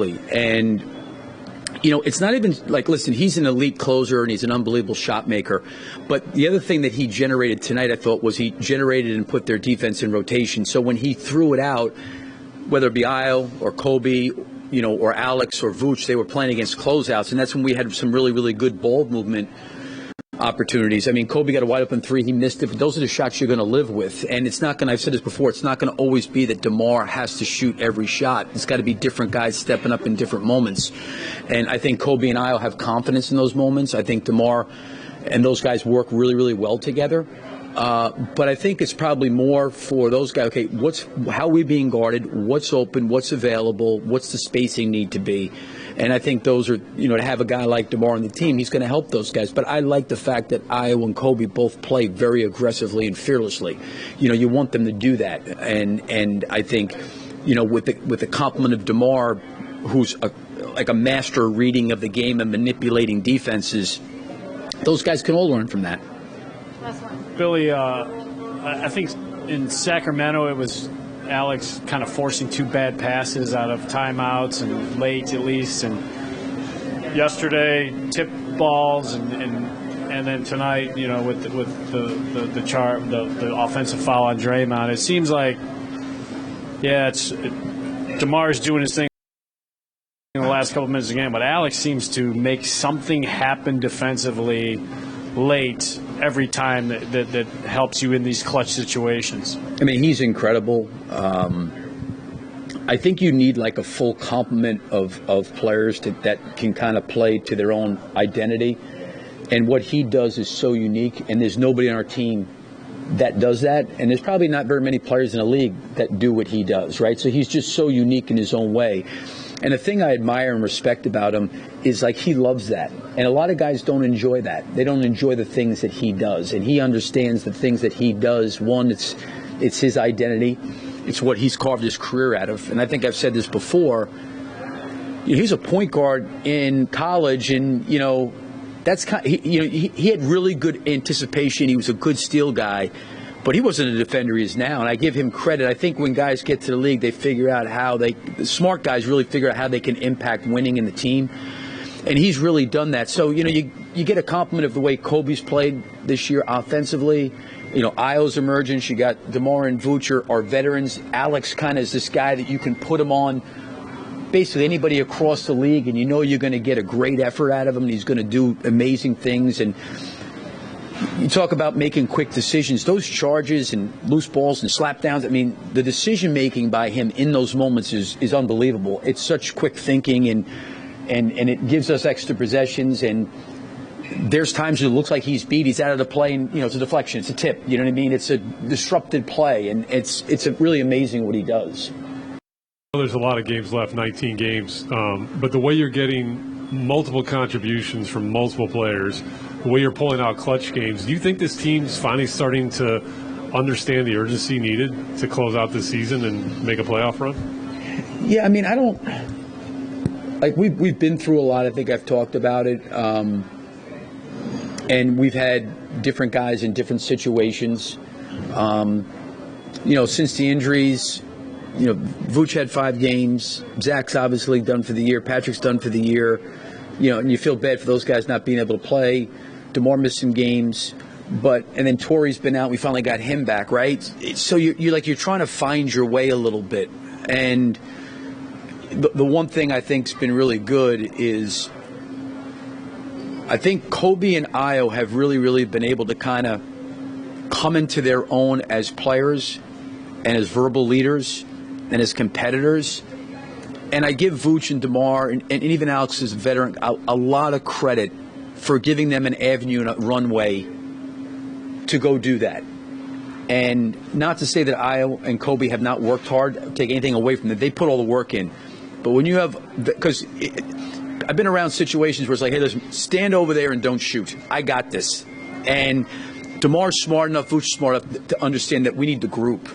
And, it's not even like, listen, he's an elite closer and he's an unbelievable shot maker. But the other thing that he generated tonight, I thought, was he generated and put their defense in rotation. So when he threw it out, whether it be Io or Kobe, or Alex or Vooch, they were playing against closeouts. And that's when we had some really, really good ball movement opportunities. I mean, Kobe got a wide open three. He missed it. But those are the shots you're going to live with. And it's not going to, I've said this before, it's not going to always be that DeMar has to shoot every shot. It's got to be different guys stepping up in different moments. And I think Kobe and Io have confidence in those moments. I think DeMar and those guys work really, really well together. But I think it's probably more for those guys. Okay, how are we being guarded? What's open? What's available? What's the spacing need to be? And I think those are, to have a guy like DeMar on the team, he's going to help those guys. But I like the fact that Io and Kobe both play very aggressively and fearlessly. You want them to do that. And I think, with the complement of DeMar, who's like a master reading of the game and manipulating defenses, those guys can all learn from that. Billy, I think in Sacramento it was Alex kind of forcing two bad passes out of timeouts and late at least, and yesterday tip balls, and then tonight, with the offensive foul on Draymond, it seems like DeMar's doing his thing in the last couple minutes of the game, but Alex seems to make something happen defensively late every time that helps you in these clutch situations. I mean, he's incredible. I think you need like a full complement of players that can kind of play to their own identity. And what he does is so unique, and there's nobody on our team that does that. And there's probably not very many players in the league that do what he does, right? So he's just so unique in his own way. And the thing I admire and respect about him is, like, he loves that. And a lot of guys don't enjoy that. They don't enjoy the things that he does. And he understands the things that he does. One, it's his identity. It's what he's carved his career out of. And I think I've said this before. He's a point guard in college, and, that's he had really good anticipation. He was a good steal guy. But he wasn't a defender he is now, and I give him credit. I think when guys get to the league, they figure out the smart guys really figure out how they can impact winning in the team, and he's really done that. So, you get a compliment of the way Kobe's played this year offensively. Io's emergence. You got DeMar and Vooch are veterans. Alex kind of is this guy that you can put him on basically anybody across the league, and you're going to get a great effort out of him, and he's going to do amazing things. And you talk about making quick decisions. Those charges and loose balls and slap downs, I mean, the decision-making by him in those moments is unbelievable. It's such quick thinking, and it gives us extra possessions. And there's times it looks like he's beat. He's out of the play, and, it's a deflection. It's a tip. You know what I mean? It's a disrupted play, and it's really amazing what he does. There's a lot of games left, 19 games. But the way you're getting multiple contributions from multiple players, the way you're pulling out clutch games, do you think this team's finally starting to understand the urgency needed to close out this season and make a playoff run? Yeah, I mean, I don't – like, we've been through a lot. I think I've talked about it. And we've had different guys in different situations. Since the injuries, Vooch had 5 games. Zach's obviously done for the year. Patrick's done for the year. And you feel bad for those guys not being able to play. DeMar missed some games, and then Torrey's been out. We finally got him back, right? So you're trying to find your way a little bit. And the one thing I think's been really good is I think Kobe and Io have really, really been able to kind of come into their own as players and as verbal leaders and as competitors. And I give Vooch and DeMar and even Alex as a veteran a lot of credit for giving them an avenue and a runway to go do that. And not to say that Io and Kobe have not worked hard, take anything away from them. They put all the work in. But when you have – because I've been around situations where it's like, hey, listen, stand over there and don't shoot. I got this. And DeMar's smart enough, Vooch's smart enough to understand that we need the group.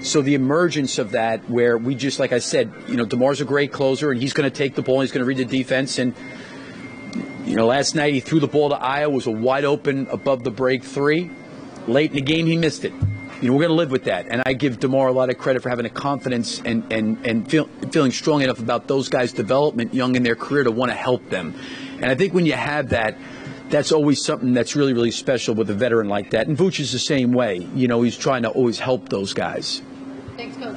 So the emergence of that, where we just, like I said, DeMar's a great closer, and he's going to take the ball, and he's going to read the defense. And, last night he threw the ball to Io, was a wide open above the break 3. Late in the game, he missed it. we're going to live with that. And I give DeMar a lot of credit for having a confidence and feeling strong enough about those guys' development young in their career to want to help them. And I think when you have that, that's always something that's really, really special with a veteran like that. And Vooch is the same way. He's trying to always help those guys. Thanks, Coach.